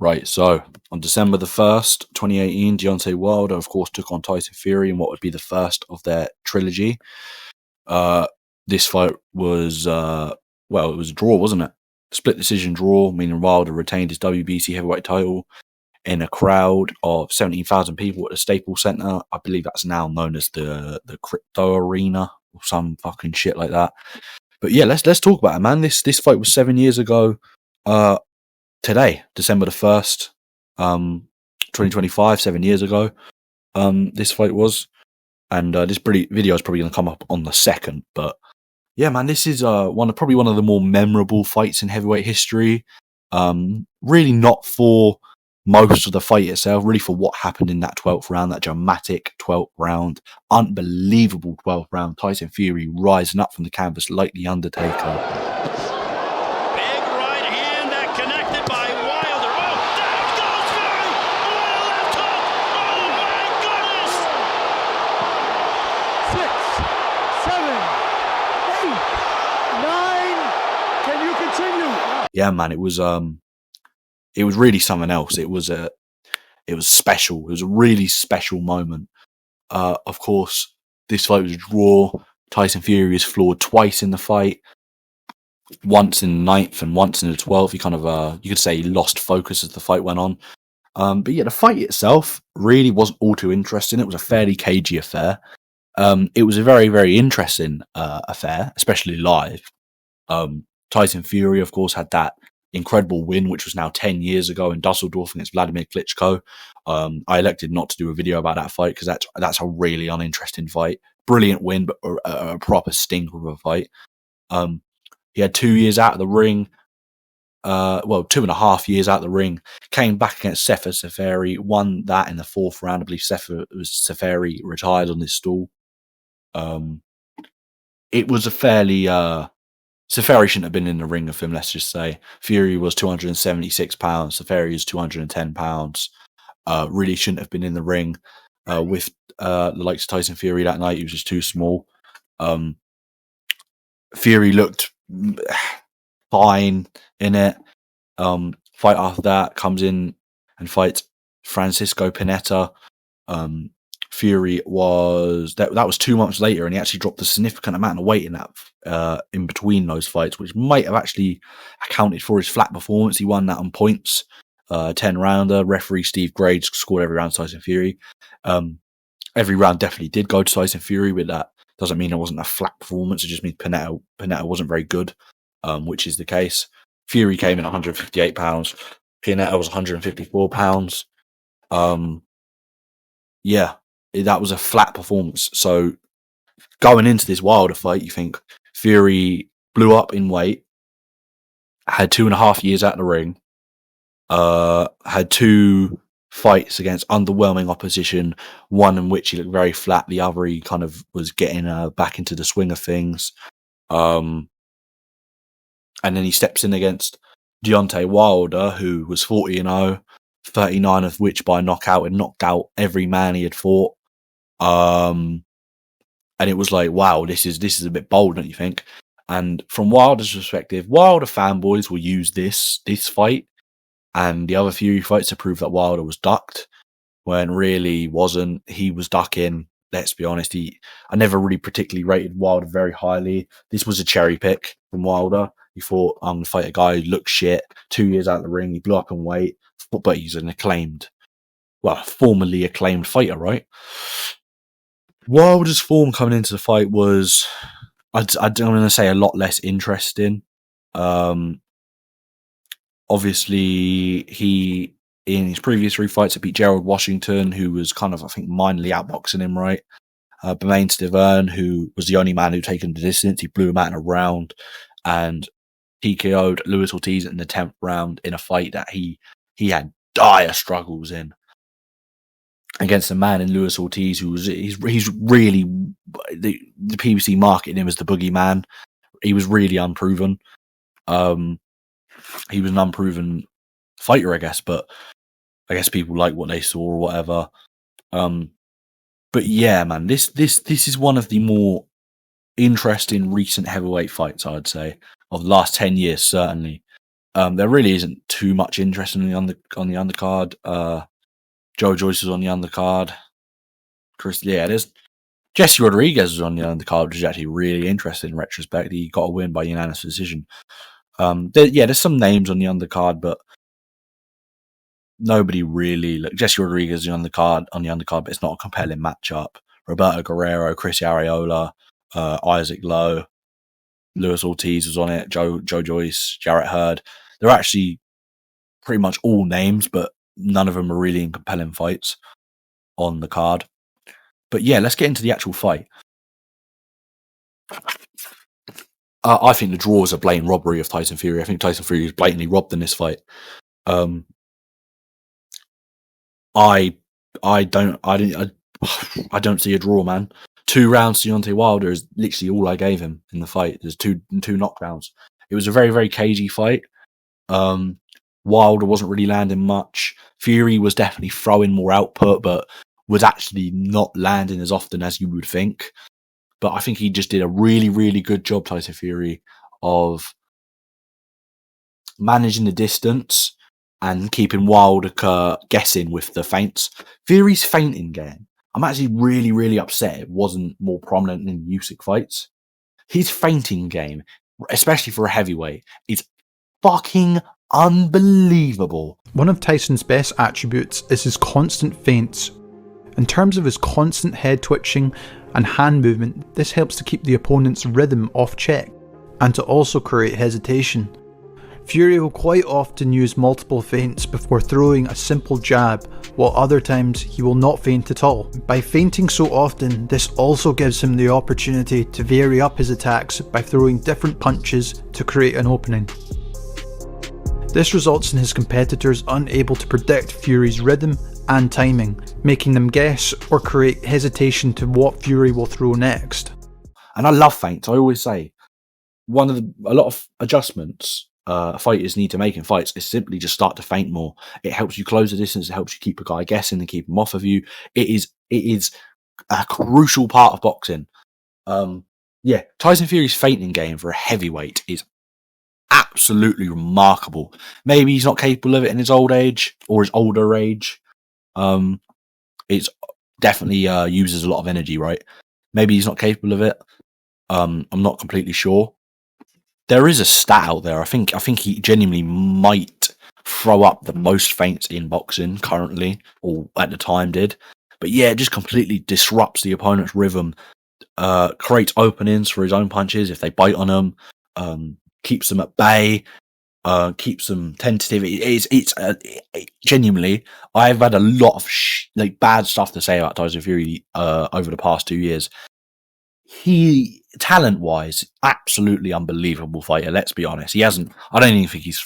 Right, so on December the 1st, 2018, Deontay Wilder, of course, took on Tyson Fury in what would be the first of their trilogy. This fight was, it was a draw, wasn't it? Split decision draw, meaning Wilder retained his WBC heavyweight title in a crowd of 17,000 people at the Staples Center. I believe that's now known as the Crypto Arena or some fucking shit like that. But yeah, let's talk about it, man. This fight was 7 years ago. Today, December the 1st, 2025, 7 years ago. This fight was, and this video is probably going to come up on the 2nd. But yeah, man, this is probably one of the more memorable fights in heavyweight history. Really not for most of the fight itself, really for what happened in that 12th round, that dramatic 12th round, unbelievable 12th round. Tyson Fury rising up from the canvas like the Undertaker. Yeah, man, it was really something else. It was special. It was a really special moment. Of course, this fight was a draw. Tyson Fury is floored twice in the fight. Once in the 9th and once in the 12th. He kind of, you could say, he lost focus as the fight went on. But yeah, the fight itself really wasn't all too interesting. It was a fairly cagey affair. It was a very, very interesting affair, especially live. Tyson Fury, of course, had that incredible win, which was now 10 years ago in Dusseldorf against Vladimir Klitschko. I elected not to do a video about that fight because that's a really uninteresting fight. Brilliant win, but a proper stinker of a fight. He had 2 years out of the ring. 2.5 years out of the ring. Came back against Sefer Seferi, won that in the 4th round. I believe Seferi retired on his stool. It was a fairly... Seferi shouldn't have been in the ring with him, let's just say. Fury was 276 pounds. Seferi is 210 pounds. Really shouldn't have been in the ring with the likes of Tyson Fury that night. He was just too small. Fury looked fine in it. Fight after that, comes in and fights Francisco Pineda. Fury was that was 2 months later, and he actually dropped a significant amount of weight in that in between those fights, which might have actually accounted for his flat performance. He won that on points, 10-rounder. Referee Steve Gray scored every round to Tyson Fury. Every round definitely did go to Tyson Fury, but that doesn't mean it wasn't a flat performance. It just means Pineda wasn't very good, which is the case. Fury came in 158 pounds. Pineda was 154 pounds. Yeah. That was a flat performance. So going into this Wilder fight, you think Fury blew up in weight, had 2.5 years out of the ring, had 2 fights against underwhelming opposition, one in which he looked very flat, the other he kind of was getting back into the swing of things. And then he steps in against Deontay Wilder, who was 40-0, 39 of which by knockout, and knocked out every man he had fought. And it was like, wow, this is a bit bold, don't you think? And from Wilder's perspective, Wilder fanboys will use this fight and the other Fury fights to prove that Wilder was ducked, when really he wasn't. He was ducking. Let's be honest. I never really particularly rated Wilder very highly. This was a cherry pick from Wilder. He thought, I'm going to fight a guy who looks shit. 2 years out of the ring, he blew up in weight, but he's an formerly acclaimed fighter, right? Wilder's form coming into the fight was, I'm going to say, a lot less interesting. Obviously, he, in his previous 3 fights, had beat Gerald Washington, who was kind of, I think, minorly outboxing him, right? Bermain Stiverne, who was the only man who'd taken the distance. He blew him out in a round, and TKO'd Luis Ortiz in the 10th round in a fight that he had dire struggles in, against a man in Luis Ortiz who was he's really, the PBC marketed him as the boogeyman. He was really unproven. He was an unproven fighter, I guess, but I guess people like what they saw or whatever. But yeah, man, this is one of the more interesting recent heavyweight fights, I'd say, of the last 10 years, certainly. There really isn't too much interest on the undercard. Joe Joyce is on the undercard. There's Jesse Rodriguez is on the undercard, which is actually really interesting in retrospect. He got a win by unanimous decision. There's some names on the undercard, but nobody really. Jesse Rodriguez is on the undercard, but it's not a compelling matchup. Roberto Guerrero, Chris Arreola, Isaac Lowe, Luis Ortiz was on it. Joe Joyce, Jarrett Hurd. They're actually pretty much all names, but none of them are really in compelling fights on the card. But yeah, let's get into the actual fight. I think the draw is a blatant robbery of Tyson Fury. I think Tyson Fury is blatantly robbed in this fight. I don't see a draw, man. 2 rounds to Deontay Wilder is literally all I gave him in the fight. There's two knockdowns. It was a very, very cagey fight. Wilder wasn't really landing much. Fury was definitely throwing more output, but was actually not landing as often as you would think. But I think he just did a really, really good job, Tyson Fury, of managing the distance and keeping Wilder guessing with the feints. Fury's feinting game, I'm actually really, really upset it wasn't more prominent in Usyk fights. His feinting game, especially for a heavyweight, is fucking unbelievable. One of Tyson's best attributes is his constant feints. In terms of his constant head twitching and hand movement, this helps to keep the opponent's rhythm off check and to also create hesitation. Fury will quite often use multiple feints before throwing a simple jab, while other times he will not feint at all. By feinting so often, this also gives him the opportunity to vary up his attacks by throwing different punches to create an opening. This results in his competitors unable to predict Fury's rhythm and timing, making them guess or create hesitation to what Fury will throw next. And I love feints. I always say a lot of adjustments fighters need to make in fights is simply just start to feint more. It helps you close the distance. It helps you keep a guy guessing and keep him off of you. It is a crucial part of boxing. Tyson Fury's feinting game for a heavyweight is absolutely remarkable. Maybe he's not capable of it in his old age or his older age. It's definitely uses a lot of energy, right? Maybe he's not capable of it. I'm not completely sure. There is a stat out there. I think he genuinely might throw up the most feints in boxing currently, or at the time did. But yeah, it just completely disrupts the opponent's rhythm, creates openings for his own punches if they bite on them, keeps them at bay, keeps them tentative. It's genuinely, I've had a lot of bad stuff to say about Tyson Fury over the past 2 years. He, talent-wise, absolutely unbelievable fighter. Let's be honest. I don't even think he's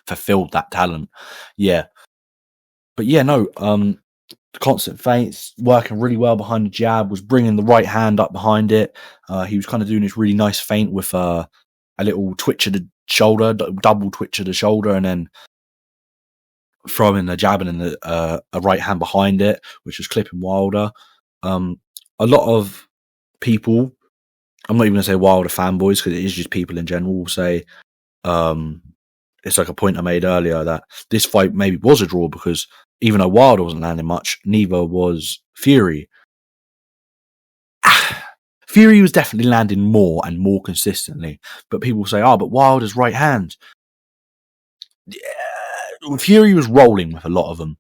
fulfilled that talent. Yeah, but yeah, no. Constant feints, working really well behind the jab, was bringing the right hand up behind it. He was kind of doing this really nice feint with a little twitch of the shoulder, double twitch of the shoulder, and then throwing the jab and then a right hand behind it, which was clipping Wilder. A lot of people, I'm not even going to say Wilder fanboys, because it is just people in general, will say, it's like a point I made earlier, that this fight maybe was a draw because even though Wilder wasn't landing much, neither was Fury. Fury was definitely landing more and more consistently, but people say, but Wilder's right hand. Yeah, Fury was rolling with a lot of them.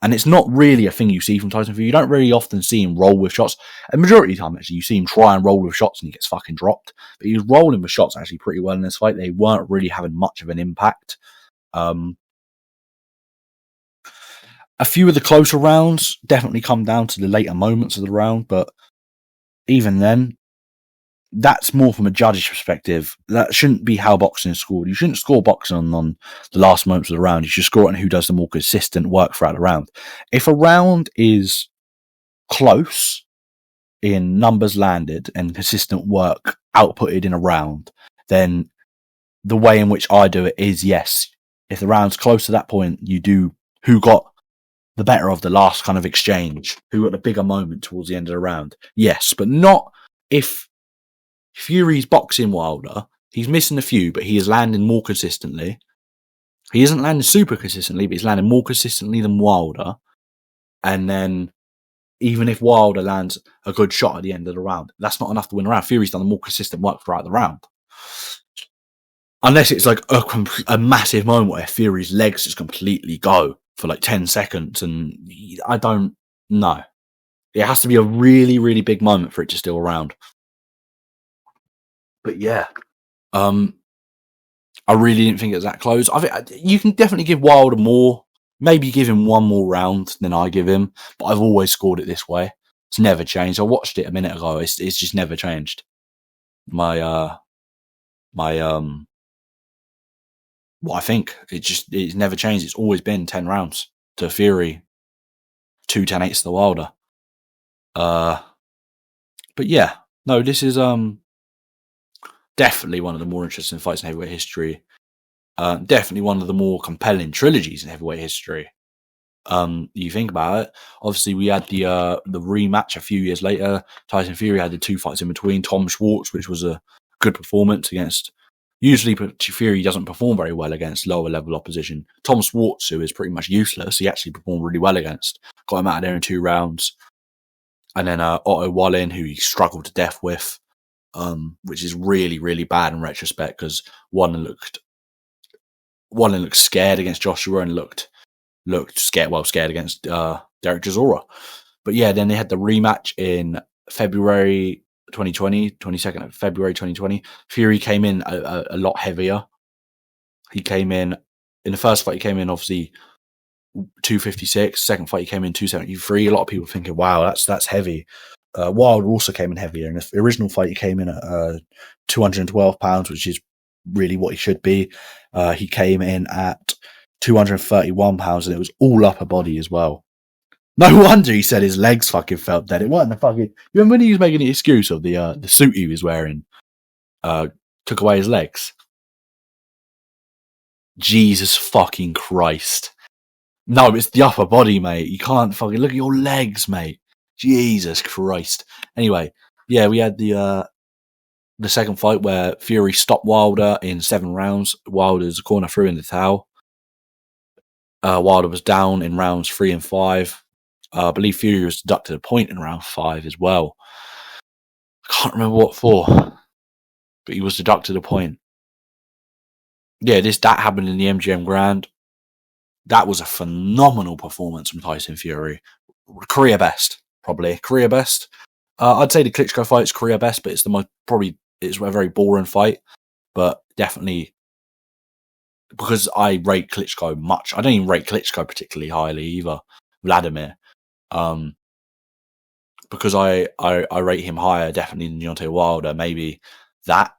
And it's not really a thing you see from Tyson Fury. You don't really often see him roll with shots. A majority of the time, actually, you see him try and roll with shots and he gets fucking dropped. But he was rolling with shots actually pretty well in this fight. They weren't really having much of an impact. A few of the closer rounds definitely come down to the later moments of the round. But even then, that's more from a judge's perspective. That shouldn't be how boxing is scored. You shouldn't score boxing on the last moments of the round. You should score it on who does the more consistent work throughout the round. If a round is close in numbers landed and consistent work outputted in a round, then the way in which I do it is, yes, if the round's close to that point, you do who got the better of the last kind of exchange, who got the bigger moment towards the end of the round. Yes, but not if Fury's boxing Wilder He's missing a few, but he is landing more consistently. He isn't landing super consistently, but he's landing more consistently than Wilder. And then even if Wilder lands a good shot at the end of the round, that's not enough to win a round. Fury's done the more consistent work throughout the round. Unless it's like a massive moment where Fury's legs just completely go for like 10 seconds. And I don't know. It has to be a really, really big moment for it to still around. But yeah, I really didn't think it was that close. I think you can definitely give Wilder more. Maybe give him one more round than I give him. But I've always scored it this way. It's never changed. I watched it a minute ago. It's just never changed. What I think it's never changed. It's always been 10 rounds to Fury, 2 10-8s to Wilder. But yeah, no, this is definitely one of the more interesting fights in heavyweight history. Definitely one of the more compelling trilogies in heavyweight history. You think about it. Obviously, we had the rematch a few years later. Tyson Fury had the 2 fights in between. Tom Schwartz, which was a good performance against. Usually, Fury doesn't perform very well against lower level opposition. Tom Schwartz, who is pretty much useless, he actually performed really well against. Got him out of there in 2 rounds. And then Otto Wallin, who he struggled to death with, which is really, really bad in retrospect because Wallin looked scared against Joshua and looked scared against Derek Chisora. But yeah, then they had the rematch in February 2020, 22nd of February 2020. Fury came in a lot heavier. He came in the first fight, he came in obviously 256. Second fight, he came in 273. A lot of people thinking, wow, that's heavy. Wilder also came in heavier. In the original fight, he came in at 212 pounds, which is really what he should be. He came in at 231 pounds, and it was all upper body as well. No wonder he said his legs fucking felt dead. It wasn't the fucking. You remember when he was making the excuse of the suit he was wearing took away his legs? Jesus fucking Christ. No, it's the upper body, mate. You can't fucking look at your legs, mate. Jesus Christ. Anyway, yeah, we had the second fight where Fury stopped Wilder in 7 rounds. Wilder's corner threw in the towel. Wilder was down in rounds 3 and 5. I believe Fury was deducted a point in round 5 as well. I can't remember what for, but he was deducted a point. Yeah, that happened in the MGM Grand. That was a phenomenal performance from Tyson Fury. Career best, probably. Career best. I'd say the Klitschko fight's career best, but it's it's a very boring fight. But definitely, because I rate Klitschko much. I don't even rate Klitschko particularly highly either. Vladimir. Because I rate him higher, definitely than Deontay Wilder. Maybe that,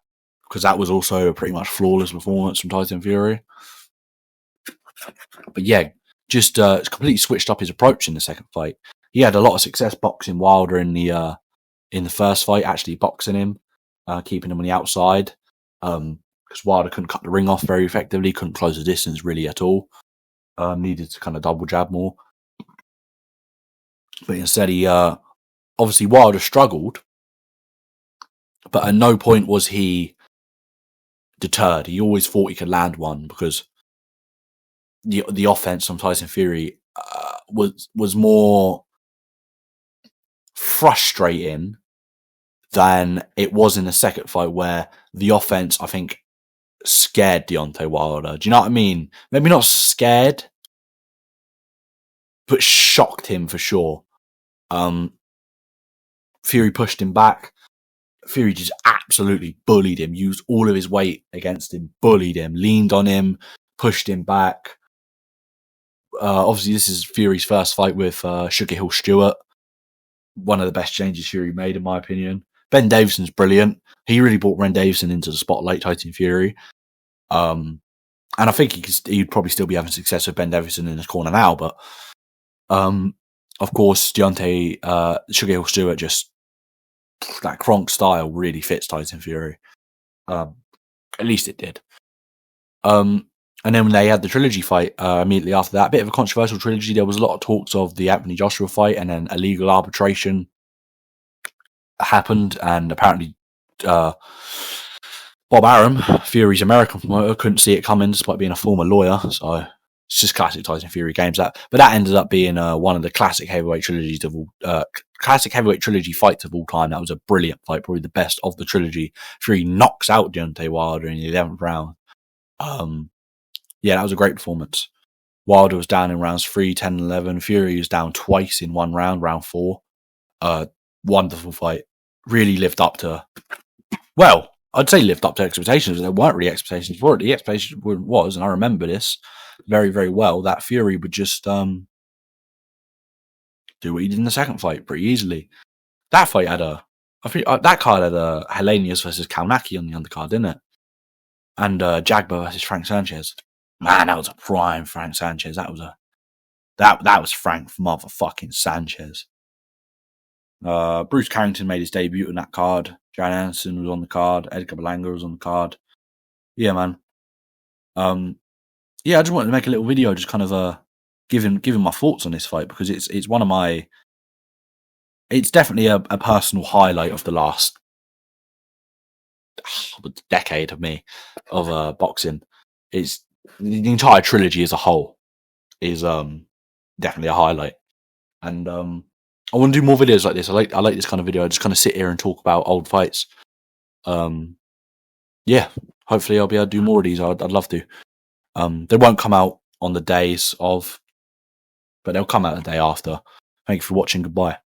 because that was also a pretty much flawless performance from Tyson Fury. But yeah, just completely switched up his approach in the second fight. He had a lot of success boxing Wilder in the first fight, actually boxing him, keeping him on the outside, because Wilder couldn't cut the ring off very effectively, couldn't close the distance really at all. Needed to kind of double jab more. But instead, he obviously Wilder struggled, but at no point was he deterred. He always thought he could land one because the offense from Tyson Fury was more frustrating than it was in the second fight, where the offense, I think, scared Deontay Wilder. Do you know what I mean? Maybe not scared, but shocked him for sure. Fury pushed him back. Fury just absolutely bullied him, used all of his weight against him, bullied him, leaned on him, pushed him back. Obviously, this is Fury's first fight with Sugar Hill Stewart. One of the best changes Fury made, in my opinion. Ben Davison's brilliant. He really brought Ben Davison into the spotlight, Tyson Fury. And I think he'd probably still be having success with Ben Davison in his corner now. But, of course, Deontay, Sugar Hill Stewart, just that Kronk style really fits Tyson Fury. At least it did. And then when they had the trilogy fight immediately after that, a bit of a controversial trilogy. There was a lot of talks of the Anthony Joshua fight, and then illegal arbitration happened, and apparently Bob Arum, Fury's American promoter, couldn't see it coming despite being a former lawyer. So it's just classic Tyson Fury games. But that ended up being one of the classic heavyweight trilogies of all, classic heavyweight trilogy fights of all time. That was a brilliant fight, probably the best of the trilogy. Fury knocks out Deontay Wilder in the 11th round. Yeah, that was a great performance. Wilder was down in rounds 3, 10, 11. Fury was down twice in one round, round 4. Wonderful fight. Really lived up to, well, I'd say lived up to expectations. There weren't really expectations for it. The expectation was, and I remember this very, very well, that Fury would just do what he did in the second fight pretty easily. That fight had that card had Helenius versus Kalnaki on the undercard, didn't it? And Jagba versus Frank Sanchez. Man, that was a prime Frank Sanchez. That was Frank motherfucking Sanchez. Bruce Carrington made his debut on that card. Jan Anderson was on the card. Edgar Berlanga was on the card. Yeah, man. Yeah, I just wanted to make a little video, just kind of giving my thoughts on this fight, because it's one of my. It's definitely a personal highlight of the last decade of me of boxing. It's the entire trilogy as a whole is definitely a highlight, and I want to do more videos like this. I like this kind of video. I just kind of sit here and talk about old fights. Yeah, hopefully I'll be able to do more of these. I'd love to. They won't come out on the days of, but they'll come out the day after. Thank you for watching. Goodbye.